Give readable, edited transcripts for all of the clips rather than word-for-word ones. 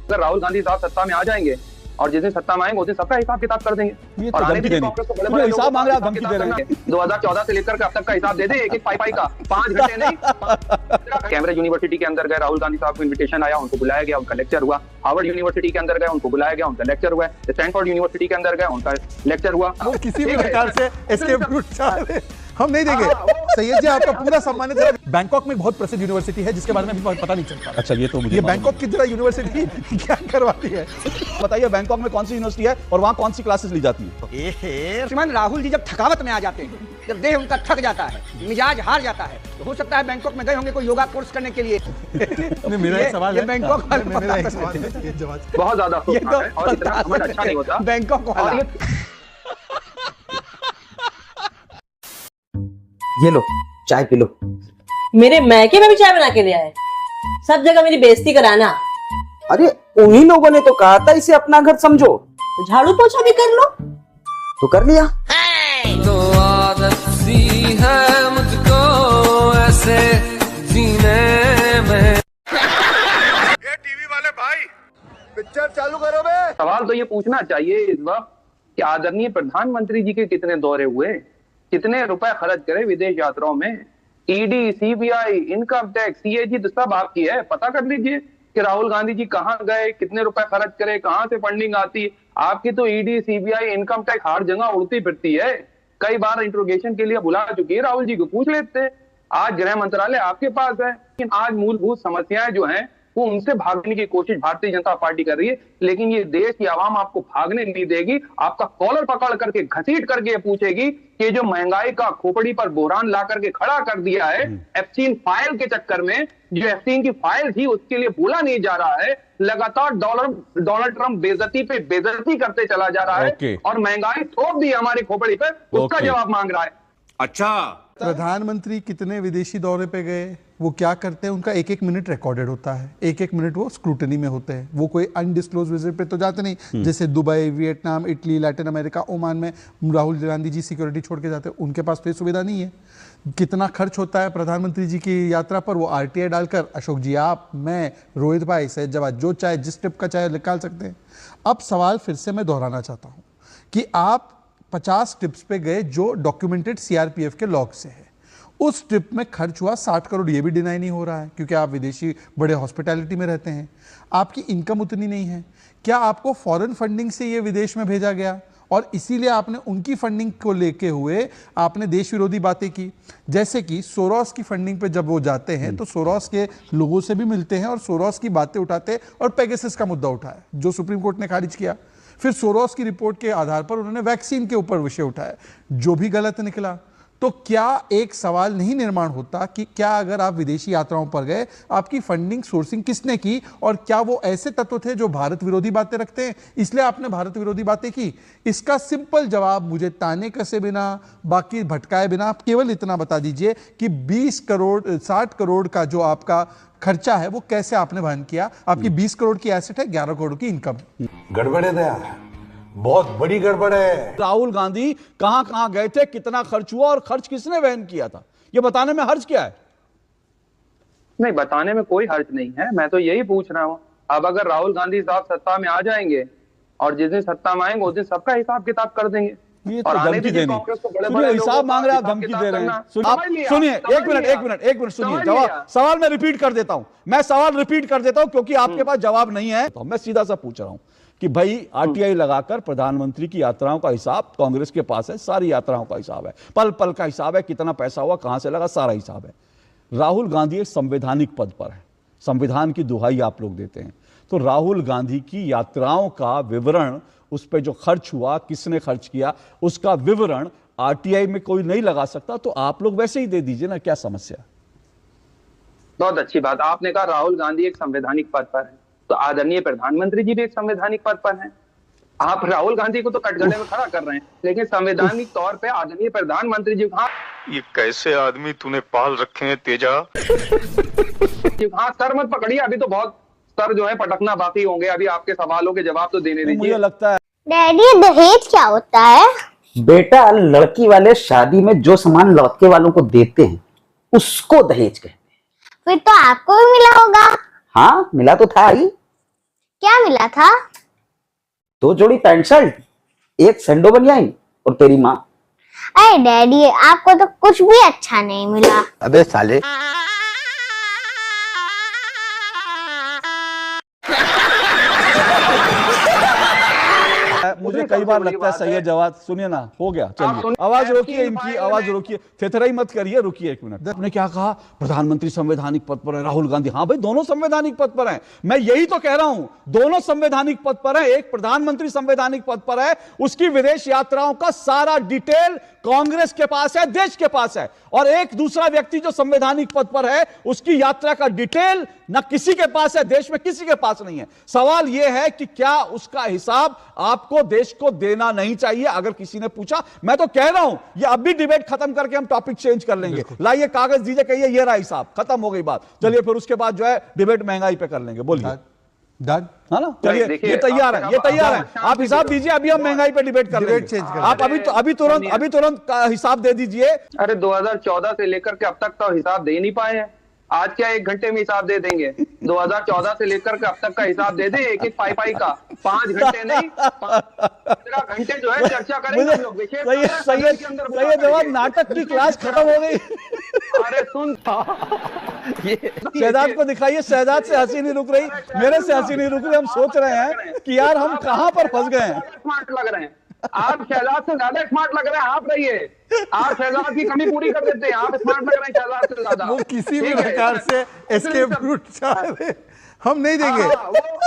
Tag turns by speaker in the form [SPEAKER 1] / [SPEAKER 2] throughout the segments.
[SPEAKER 1] अगर राहुल गांधी साहब सत्ता में आ जाएंगे और जिस दिन सत्ता में आएंगे उस दिन सबका हिसाब किताब कर देंगे। और आने दीजिए कांग्रेस को बड़े
[SPEAKER 2] हिसाब मांग रहे, आप धमकी दे रहे हैं।
[SPEAKER 1] 2014 से लेकर के अब तक का हिसाब दे दे, एक एक पाई का 5 घंटे नहीं। कैम्ब्रिज यूनिवर्सिटी के अंदर गए, राहुल गांधी साहब को इन्विटेशन आया, उनको बुलाया गया, उनका लेक्चर हुआ। हार्वर्ड यूनिवर्सिटी के अंदर गए, उनको बुलाया गया, उनका लेक्चर हुआ। स्टैनफोर्ड यूनिवर्सिटी के अंदर गए, उनका लेक्चर हुआ।
[SPEAKER 2] किसी भी प्रकार से एस्केप रूट हम नहीं देंगे। सैयद जी आपका पूरा सम्मानित है। बैंकॉक में बहुत प्रसिद्ध यूनिवर्सिटी है जिसके बारे में अभी पता नहीं चलता। अच्छा ये तो मुझे, ये बैंकॉक की तरह यूनिवर्सिटी क्या करवाती है बताइए? बैंकॉक में कौन सी यूनिवर्सिटी है और वहाँ कौन सी क्लासेस ली जाती है?
[SPEAKER 3] श्रीमान राहुल जी जब थकावट में आ जाते हैं, जब देह उनका थक जाता है, मिजाज हार जाता है, तो हो सकता है बैंकॉक में गए होंगे कोई योगा कोर्स करने के लिए।
[SPEAKER 2] मेरा एक सवाल है,
[SPEAKER 3] बैंकॉक
[SPEAKER 1] बहुत ज्यादा और इतना समझ अच्छा नहीं होता
[SPEAKER 3] बैंकॉक वाला।
[SPEAKER 4] ये लो चाय पी लो।
[SPEAKER 5] मेरे मैके में भी चाय बना के ले आए, सब जगह मेरी बेइज्जती कराना।
[SPEAKER 4] अरे उन्हीं लोगों ने तो कहा था इसे अपना घर समझो।
[SPEAKER 5] तो झाड़ू पोछा भी कर लो।
[SPEAKER 4] तो कर लिया।
[SPEAKER 6] तो आदत सी है मुझको ऐसे जीने में।
[SPEAKER 2] ये टीवी वाले भाई पिक्चर चालू करो बे।
[SPEAKER 1] सवाल तो ये पूछना चाहिए इस वक्त कि आदरणीय प्रधानमंत्री जी के कितने दौरे हुए, कितने रुपए खर्च करे विदेश यात्राओं में। ED, CBI, income tax, CAG तो सब आपकी है। पता कर लीजिए कि राहुल गांधी जी कहां गए, कितने रुपए खर्च करे, कहां से फंडिंग आती। आपकी तो ईडी, सीबीआई, इनकम टैक्स हर जगह उड़ती फिरती है। कई बार इंट्रोगेशन के लिए बुला चुकी है, राहुल जी को पूछ लेते। आज गृह मंत्रालय आपके पास है, लेकिन आज मूलभूत समस्याएं जो हैं वो उनसे भागने की कोशिश भारतीय जनता पार्टी कर रही है। लेकिन ये देश की आवाम आपको भागने नहीं देगी। आपका कॉलर पकड़ करके घसीट करके पूछेगी कि जो महंगाई का खोपड़ी पर बोरान ला करके खड़ा कर दिया है एफसीन फाइल के चक्कर में, जो एफसीन की फाइल थी उसके लिए बोला नहीं जा रहा है। लगातार डोनाल्ड ट्रंप बेइज्जती पे बेइज्जती करते चला जा रहा है और महंगाई थोप दी हमारी खोपड़ी पर, उसका जवाब मांग रहा है।
[SPEAKER 2] अच्छा, प्रधानमंत्री कितने विदेशी दौरे पे गए, वो क्या करते हैं, उनका एक एक मिनट रिकॉर्डेड होता है, एक एक मिनट वो स्क्रूटनी में होते हैं। वो कोई अनडिस्क्लोज विजिट पे तो जाते नहीं, जैसे Dubai, Vietnam, Italy, Latin America, Oman में राहुल गांधी जी सिक्योरिटी छोड़ के जाते हैं। उनके पास तो ये सुविधा नहीं है। कितना खर्च होता है प्रधानमंत्री जी की यात्रा पर, वो आरटीआई डालकर अशोक जी, आप, मैं, रोहित भाई, सैयद जवाद जो चाहे जिस ट्रिप का चाहे निकाल सकते हैं। अब सवाल फिर से मैं दोहराना चाहता हूँ कि आप 50 ट्रिप्स पे गए जो डॉक्यूमेंटेड सीआरपीएफ के लॉग से है। उस ट्रिप में खर्च हुआ 60 करोड़, ये भी डिनाई नहीं हो रहा है क्योंकि आप विदेशी बड़े हॉस्पिटैलिटी में रहते हैं। आपकी इनकम उतनी नहीं है। क्या आपको फॉरेन फंडिंग से ये विदेश में भेजा गया और इसीलिए आपने उनकी फंडिंग को लेके हुए आपने देश विरोधी बातें की? जैसे कि सोरोस की फंडिंग पे जब वो जाते हैं तो सोरोस के लोगों से भी मिलते हैं और सोरोस की बातें उठाते और पेगासस का मुद्दा उठाया जो सुप्रीम कोर्ट ने खारिज किया। फिर सोरोस की रिपोर्ट के आधार पर उन्होंने वैक्सीन के ऊपर विषय उठाया जो भी गलत निकला। तो क्या एक सवाल नहीं निर्माण होता कि क्या अगर आप विदेशी यात्राओं पर गए, आपकी फंडिंग सोर्सिंग किसने की और क्या वो ऐसे तत्व थे जो भारत विरोधी बातें रखते हैं इसलिए आपने भारत विरोधी बातें की? इसका सिंपल जवाब मुझे ताने कसे बिना, बाकी भटकाए बिना आप केवल इतना बता दीजिए कि 20 करोड़ 60 करोड़ का जो आपका खर्चा है वो कैसे आपने वहन किया? आपकी 20 करोड़ की एसेट है, 11 करोड़ की इनकम।
[SPEAKER 7] गड़बड़ है, बहुत बड़ी गड़बड़ है।
[SPEAKER 8] राहुल गांधी कहां कहां गए थे, कितना खर्च हुआ और खर्च किसने वहन किया था, ये बताने में हर्ज क्या है?
[SPEAKER 1] नहीं, बताने में कोई हर्ज नहीं है। मैं तो यही पूछ रहा हूँ, अब अगर राहुल गांधी साहब सत्ता में आ जाएंगे और जिस दिन सत्ता में आएंगे उस दिन सबका हिसाब किताब कर देंगे।
[SPEAKER 8] ये तो धमकी देनी, सुनिए हिसाब मांग रहे हैं, आप धमकी दे रहे हैं। सुनिए एक मिनट सुनिए, जवाब सवाल मैं रिपीट कर देता हूं, मैं सवाल रिपीट कर देता हूं क्योंकि आपके पास जवाब नहीं है। तो मैं सीधा सा पूछ रहा हूं कि भाई आरटीआई लगाकर प्रधानमंत्री की यात्राओं का हिसाब कांग्रेस के पास है, सारी यात्राओं का हिसाब है, पल पल का हिसाब है, कितना पैसा हुआ, कहां से लगा, सारा हिसाब है। राहुल गांधी एक संवैधानिक पद पर है, संविधान की दुहाई आप लोग देते हैं, तो राहुल गांधी की यात्राओं का विवरण, उस पर जो खर्च हुआ, किसने खर्च किया, उसका विवरण आरटीआई में कोई नहीं लगा सकता, तो आप लोग वैसे ही दे दीजिए ना, क्या समस्या?
[SPEAKER 1] बहुत अच्छी बात आपने कहा, राहुल गांधी एक संवैधानिक पद पर है, तो आदरणीय प्रधानमंत्री जी भी एक संवैधानिक पद पर हैं। आप राहुल गांधी को तो कटघरे में खड़ा कर रहे हैं, लेकिन संवैधानिक तौर पे आदरणीय प्रधानमंत्री जी कहाँ?
[SPEAKER 9] ये कैसे आदमी तूने पाल रखे हैं तेजा?
[SPEAKER 1] हाँ, सर मत पकड़िए, अभी तो बहुत सर जो है पटकना बाकी होंगे। अभी आपके सवालों के जवाब तो देने दीजिए।
[SPEAKER 8] मुझे लगता है
[SPEAKER 10] डैडी दहेज क्या होता है?
[SPEAKER 4] बेटा, लड़की वाले शादी में जो सामान लड़के वालों को देते हैं उसको दहेज कहते हैं।
[SPEAKER 10] फिर तो आपको भी मिला होगा।
[SPEAKER 4] हाँ, मिला तो था ही।
[SPEAKER 10] क्या मिला था?
[SPEAKER 4] 2 जोड़ी पैंट शर्ट, 1 सैंडो बनियाइन और तेरी माँ।
[SPEAKER 10] अरे डैडी, आपको तो कुछ भी अच्छा नहीं मिला।
[SPEAKER 4] अबे साले।
[SPEAKER 8] मुझे कई बार लगता है सैयद जवाद, सुनिए ना, हो गया, चलिए आवाज रोकिए, इनकी आवाज रोकिए, थेथराई मत करिए, रुकिए 1 मिनट। आपने क्या कहा? प्रधानमंत्री संवैधानिक पद पर है, राहुल गांधी। हाँ भाई, दोनों संवैधानिक पद पर हैं, मैं यही तो कह रहा हूं, दोनों संवैधानिक पद पर है। एक प्रधानमंत्री संवैधानिक पद पर है, उसकी विदेश यात्राओं का सारा डिटेल कांग्रेस के पास है, देश के पास है, और एक दूसरा व्यक्ति जो संवैधानिक पद पर है, उसकी यात्रा का डिटेल ना किसी के पास है, देश में किसी के पास नहीं है। सवाल यह है कि क्या उसका हिसाब आपको देश को देना नहीं चाहिए? अगर किसी ने पूछा, मैं तो कह रहा हूं, ये अभी डिबेट खत्म करके हम टॉपिक चेंज कर लेंगे। लाइए कागज दीजिए, कहिए ये रहा हिसाब, खत्म हो गई बात। चलिए फिर उसके बाद जो है डिबेट महंगाई पे कर लेंगे। बोलिए,
[SPEAKER 2] डन,
[SPEAKER 8] है ना? चलिए, ये तैयार है, ये तैयार है। आप हिसाब दीजिए, अभी हम महंगाई पे डिबेट कर लेंगे। आप अभी तुरंत हिसाब दे दीजिए।
[SPEAKER 1] अरे 2014 से लेकर के अब तक तो हिसाब दे नहीं पाए हैं। आज क्या 1 घंटे में हिसाब दे देंगे? 2014 से लेकर के अब तक का हिसाब दे दे, एक पाई का। 5 घंटे नहीं, 15 घंटे जो है चर्चा करेंगे हम लोग।
[SPEAKER 8] सैयद जवाद, नाटक की क्लास खत्म हो गई।
[SPEAKER 1] अरे सुन,
[SPEAKER 8] शहजाद को दिखाइए, शहजाद से हंसी नहीं रुक रही, मेरे से हंसी नहीं रुक रही। हम सोच रहे हैं कि यार हम कहां पर फंस गए हैं।
[SPEAKER 1] स्मार्ट लग रहे हैं आप, शहजाद से ज्यादा स्मार्ट लग रहे हैं आप। रहिए, आप शहजाद की कमी पूरी कर देते हैं, आप स्मार्ट लग रहे हैं शहजाद से ज्यादा।
[SPEAKER 2] वो किसी भी प्रकार से एस्केप रूट चाह रहे, हम नहीं देंगे।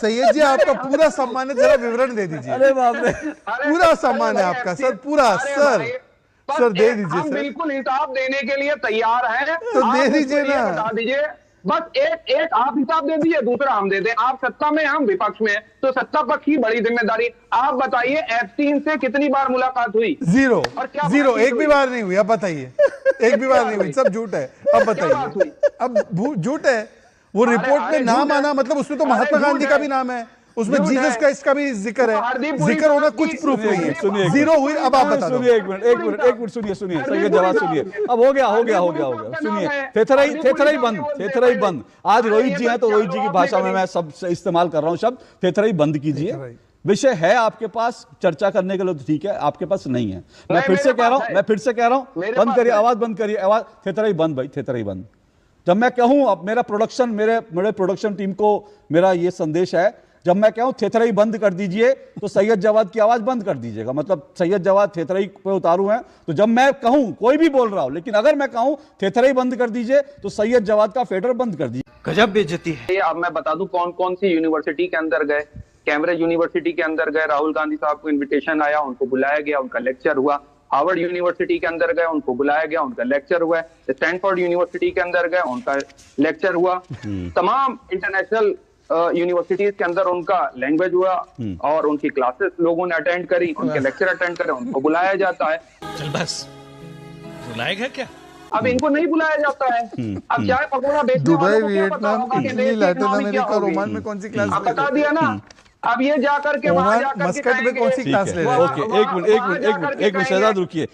[SPEAKER 2] सैयद जी, आपका पूरा सम्मान है, जरा विवरण दे दीजिए।
[SPEAKER 8] अरे बाप रे,
[SPEAKER 2] पूरा सम्मान है आपका सर, पूरा। सर दे दीजिए।
[SPEAKER 1] हम बिल्कुल हिसाब देने के लिए तैयार हैं,
[SPEAKER 2] तो दे दीजिए ना,
[SPEAKER 1] बता दीजिए। बस एक आप हिसाब दे दीजिए, दूसरा हम दे दें। आप सत्ता में, हम विपक्ष में, तो सत्ता पक्ष की बड़ी जिम्मेदारी। आप बताइए, एप्स्टीन से कितनी बार मुलाकात हुई?
[SPEAKER 2] 0, एक भी बार नहीं हुई। अब बताइए, एक भी बार नहीं हुई, सब झूठ है। अब बताइए, अब झूठ है। वो रिपोर्ट में नाम आना मतलब उसमें तो महात्मा गांधी का भी नाम है, उसमें जीसस क्राइस्ट का भी जिक्र है, जिक्र होना कुछ प्रूफ नहीं है। 0 हुई। अब आप बता दो।
[SPEAKER 8] सुनिए, एक मिनट सुनिए, सैयद जवाद सुनिए। अब हो गया। सुनिए, थेथराई बंद। आज रोहित जी हैं, तो रोहित जी की भाषा में मैं सब इस्तेमाल कर रहा हूं शब्द। थेथराई बंद कीजिए। विषय है आपके पास चर्चा करने के लिए, तो ठीक है, आपके पास नहीं है। मैं फिर से कह रहा हूं, बंद करिए, आवाज बंद करिए, आवाज। थेथराई बंद भाई, थेथराई बंद। जब मैं कहूं, अब मेरे प्रोडक्शन टीम को मेरा ये संदेश है, जब मैं कहूं थेथराई बंद कर दीजिए, तो सैयद जवाद की आवाज बंद कर दीजिएगा। मतलब सैयद जवाद थेथराई पे उतारू हैं, तो जब मैं कहूं, कोई भी बोल रहा हूं, लेकिन अगर मैं कहूं थेथराई बंद कर दीजिए, तो सैयद जवाद का फेडर बंद कर दीजिए।
[SPEAKER 1] गजब बेइज्जती है। अब मैं बता दूं कौन कौन सी यूनिवर्सिटी के अंदर गए। कैम्ब्रिज यूनिवर्सिटी के अंदर गए, राहुल गांधी साहब को इन्विटेशन आया, उनको बुलाया गया, उनका लेक्चर हुआ। हार्वर्ड यूनिवर्सिटी के अंदर गए, उनको बुलाया गया, उनका लेक्चर हुआ। स्टैनफोर्ड यूनिवर्सिटी के अंदर गए, उनका लेक्चर हुआ। तमाम इंटरनेशनल यूनिवर्सिटीज के अंदर उनका लैंग्वेज हुआ और उनकी क्लासेस लोगों ने अटेंड करी, उनके लेक्चर अटेंड करे, उनको बुलाया जाता है।
[SPEAKER 7] चल बस, बुलाएगा क्या?
[SPEAKER 1] अब इनको नहीं बुलाया जाता है। अब चाय पकौड़ा बेचने
[SPEAKER 2] दुबई,
[SPEAKER 1] वालों को क्या पता
[SPEAKER 2] वियतनाम,
[SPEAKER 1] होगा कि
[SPEAKER 2] इटली,
[SPEAKER 1] देश की
[SPEAKER 2] लैटिन
[SPEAKER 1] इकोनॉमी क्या
[SPEAKER 2] अमेरिका,
[SPEAKER 1] होगी।
[SPEAKER 2] रोमान में कौन सी क्लास
[SPEAKER 1] अब बता दिया ना। अब ये जाकर के वहां जाकर
[SPEAKER 2] मस्कट में कौन सी क्लास ले रहे हैं?
[SPEAKER 8] ओके, एक मिनट शहजाद रुकिए,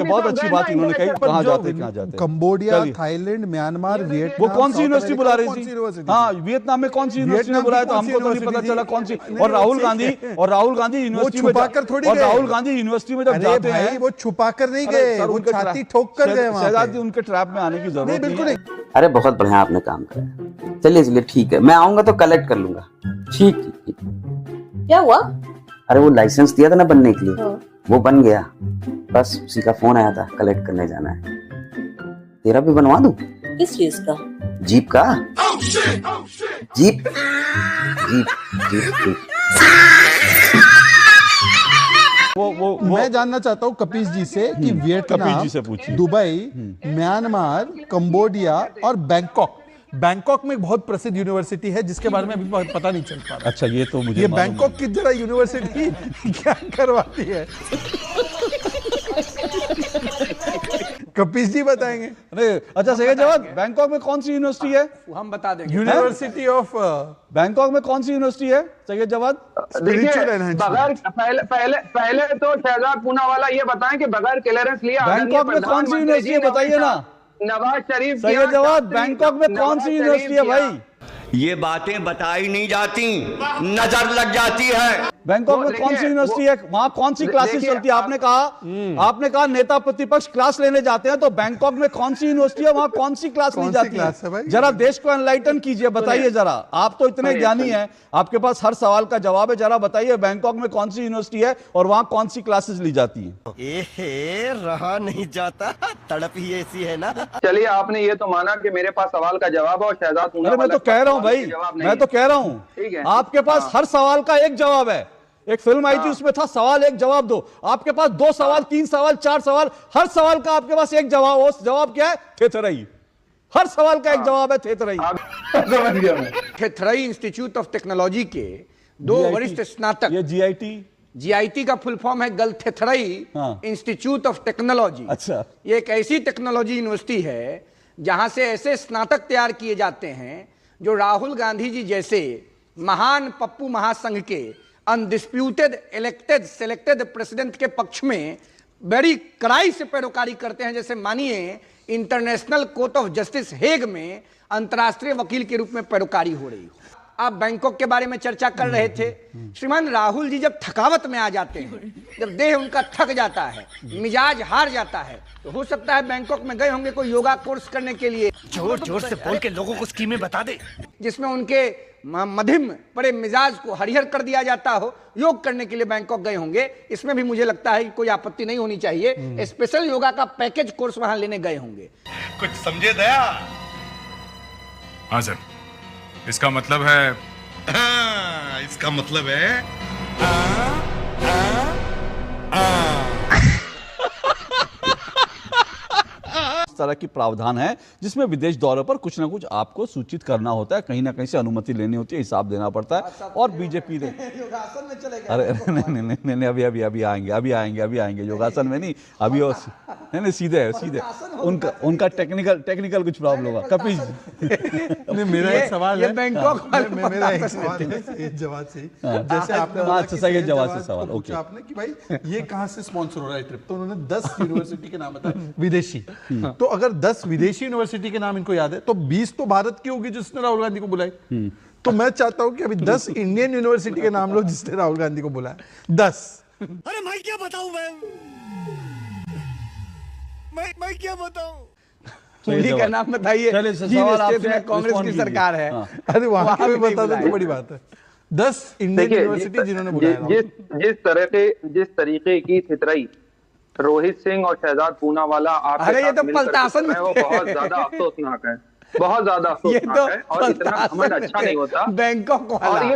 [SPEAKER 8] बहुत अच्छी बात इन्होंने कही। कहां जाते
[SPEAKER 2] कंबोडिया, थाईलैंड, म्यांमार, वियतनाम।
[SPEAKER 8] वो कौन सी यूनिवर्सिटी बुला रही थी? हाँ, वियतनाम में कौन सी यूनिवर्सिटी ने बुलाया? तो हमको तो नहीं पता चला कौन सी। और राहुल गांधी यूनिवर्सिटी में, और राहुल गांधी यूनिवर्सिटी में जब जाते हैं,
[SPEAKER 2] वो छुपा कर नहीं गए, वो छाती ठोक कर गए।
[SPEAKER 8] शहजाद जी, उनके ट्रैप में आने की जरूरत
[SPEAKER 2] बिल्कुल नहीं।
[SPEAKER 4] अरे बहुत बढ़िया आपने काम करा। चलिए ठीक है, मैं आऊंगा तो कलेक्ट कर लूंगा। ठीक।
[SPEAKER 5] क्या हुआ?
[SPEAKER 4] अरे वो लाइसेंस दिया था ना बनने के लिए, वो बन गया। बस उसी का फोन आया था, कलेक्ट करने जाना है। तेरा भी बनवा दूं?
[SPEAKER 5] किस चीज का?
[SPEAKER 4] जीप का। जीप।
[SPEAKER 8] वो
[SPEAKER 2] मैं जानना चाहता हूँ कपिश जी से कि वियतनाम, दुबई, म्यांमार, कंबोडिया और बैंकॉक में एक बहुत प्रसिद्ध यूनिवर्सिटी है जिसके बारे में अभी पता नहीं चल पा रहा।
[SPEAKER 8] अच्छा, ये तो मुझे
[SPEAKER 2] ये बैंकॉक की जरा यूनिवर्सिटी क्या करवाती है? कपिश जी बताएंगे।
[SPEAKER 8] अरे अच्छा सैयद जवाद, बैंकॉक में कौन सी यूनिवर्सिटी है?
[SPEAKER 3] हम बता देंगे।
[SPEAKER 2] यूनिवर्सिटी ऑफ
[SPEAKER 8] बैंकॉक में कौन सी यूनिवर्सिटी है सैयद जवाद?
[SPEAKER 1] पहले तो शहजाद पूनावाला ये बताएं कि बगैर क्लियरेंस लिया
[SPEAKER 8] बैंकॉक में कौन सी यूनिवर्सिटी है, बताइए ना।
[SPEAKER 1] नवाज शरीफ।
[SPEAKER 8] सैयद जवाद, बैंकॉक में कौन सी यूनिवर्सिटी है भाई?
[SPEAKER 11] ये बातें बताई नहीं जाती, नजर लग जाती है।
[SPEAKER 8] बैंकॉक में कौन सी यूनिवर्सिटी है, वहां कौन सी क्लासेस चलती है? आपने कहा नेता प्रतिपक्ष क्लास लेने जाते हैं, तो बैंकॉक में कौन सी यूनिवर्सिटी है, वहां कौन सी क्लास ली जाती है? जरा देश को एनलाइटन कीजिए, बताइए जरा। आप तो इतने ज्ञानी हैं, आपके पास हर सवाल का जवाब है। जरा बताइए बैंकॉक में कौन सी यूनिवर्सिटी है और वहां कौन सी क्लासेस ली जाती है?
[SPEAKER 12] रहा नहीं जाता, तड़प ही ऐसी है ना।
[SPEAKER 1] चलिए, आपने ये तो माना कि मेरे पास सवाल का जवाब है और शहजाद पूना,
[SPEAKER 8] मैं तो कह रहा हूं भाई, मैं तो कह रहा हूं आपके पास हर सवाल का एक जवाब है। एक फिल्म आई थी, उसमें था सवाल एक जवाब दो। आपके पास 2 सवाल, 3 सवाल, 4 सवाल, हर सवाल का आपके पास एक जवाब। वो जवाब क्या है? थेथरई। हर सवाल का एक जवाब है थेथरई।
[SPEAKER 1] समझ गया मैं।
[SPEAKER 3] थेथरई इंस्टीट्यूट ऑफ टेक्नोलॉजी के 2 वरिष्ठ स्नातक,
[SPEAKER 8] ये
[SPEAKER 3] जीआईटी का फुल फॉर्म है गलथेथरई इंस्टीट्यूट ऑफ टेक्नोलॉजी।
[SPEAKER 8] अच्छा, ये
[SPEAKER 3] एक ऐसी टेक्नोलॉजी यूनिवर्सिटी है जहां से ऐसे स्नातक तैयार किए जाते हैं जो राहुल गांधी जी जैसे महान पप्पू महासंघ के अनडिस्प्यूटेड इलेक्टेड सेलेक्टेड प्रेसिडेंट के पक्ष में बड़ी कड़ाई से पैरोकारी करते हैं। जैसे मानिए international court of justice Hague में अंतर्राष्ट्रीय वकील के रूप में पैरोकारी हो रही हो। आप बैंकॉक के बारे में चर्चा कर रहे थे। श्रीमान राहुल जी जब थकावट में आ जाते हैं, जब देह उनका थक जाता है, मिजाज हार जाता है, तो हो सकता है बैंकॉक में गए होंगे कोई योगा कोर्स करने के लिए।
[SPEAKER 12] जोर जोर से बोल के लोगों को स्कीमें बता दे,
[SPEAKER 3] जिसमें उनके मध्यम पड़े मिजाज को हरिहर कर दिया जाता हो। योग करने के लिए बैंकॉक गए होंगे। इसमें भी मुझे लगता है कि कोई आपत्ति नहीं होनी चाहिए। स्पेशल योगा का पैकेज कोर्स वहां लेने गए होंगे।
[SPEAKER 12] कुछ समझे दया?
[SPEAKER 9] हाँ सर, इसका मतलब है
[SPEAKER 12] इसका मतलब है
[SPEAKER 8] इस तरह की प्रावधान है जिसमें विदेश दौरे पर कुछ ना कुछ आपको सूचित करना होता है, कहीं ना कहीं से अनुमति लेनी होती है, हिसाब देना पड़ता है। और बीजेपी ने अरे नहीं अभी आएंगे योगासन में नहीं, अभी और नहीं सीधे उनका टेक्निकल कुछ प्रॉब्लम होगा। कपिल जी,
[SPEAKER 2] मेरा एक सवाल है,
[SPEAKER 3] बैंकॉक
[SPEAKER 2] मेरा एक सवाल है जवाब से, जैसे आपने
[SPEAKER 8] सवाल
[SPEAKER 2] पूछा आपने कि भाई ये कहाँ से स्पॉन्सर हो रहा है ट्रिप, तो उन्होंने 10 यूनिवर्सिटी के नाम बताए विदेशी। तो अगर 10 विदेशी यूनिवर्सिटी के नाम इनको याद है, तो 20 तो भारत की होगी जिसने राहुल गांधी को बुलाई। तो मैं चाहता हूं कि अभी 10 इंडियन यूनिवर्सिटी के नाम लो जिसने राहुल गांधी को बुलाया। 10।
[SPEAKER 12] अरे मैं क्या बताऊं, मैं क्या बताऊं?
[SPEAKER 3] उन्हीं का नाम बताइए। कांग्रेस की सरकार है।
[SPEAKER 2] अरे वहां का भी बता दो तो बड़ी बात है। 10 इंडियन यूनिवर्सिटी जिन्होंने बुलाया।
[SPEAKER 1] जिस तरीके की थेथरई रोहित सिंह और शहजाद पूना वाला
[SPEAKER 3] अरे ये तो पलटासन
[SPEAKER 1] में वो बहुत ज्यादा अफसोसनाक है, बहुत ज्यादा अफसोसनाक है। और इतना समझ अच्छा नहीं होता
[SPEAKER 3] बैंकॉक वाला।
[SPEAKER 1] और ये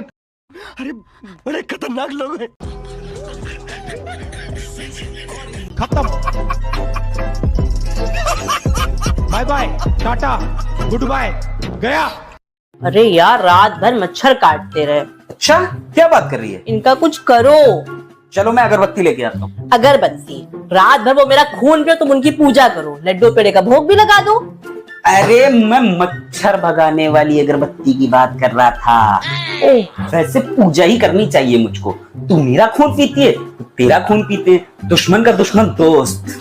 [SPEAKER 12] अरे बड़े खतरनाक लोग हैं।
[SPEAKER 13] खत्म, bye bye, tata, good bye, गया।
[SPEAKER 5] अरे यार, रात भर मच्छर काटते रहे।
[SPEAKER 4] अच्छा, क्या बात कर रही है?
[SPEAKER 5] इनका कुछ करो।
[SPEAKER 4] चलो मैं अगरबत्ती लेके आता हूँ।
[SPEAKER 5] अगरबत्ती? रात भर वो मेरा खून पियो, तुम उनकी पूजा करो, लड्डू पेड़े का भोग भी लगा दो।
[SPEAKER 4] अरे मैं मच्छर भगाने वाली अगरबत्ती की बात कर रहा था। वैसे पूजा ही करनी चाहिए मुझको। तू मेरा खून पीती है, तेरा खून पीते, दुश्मन का दुश्मन दोस्त।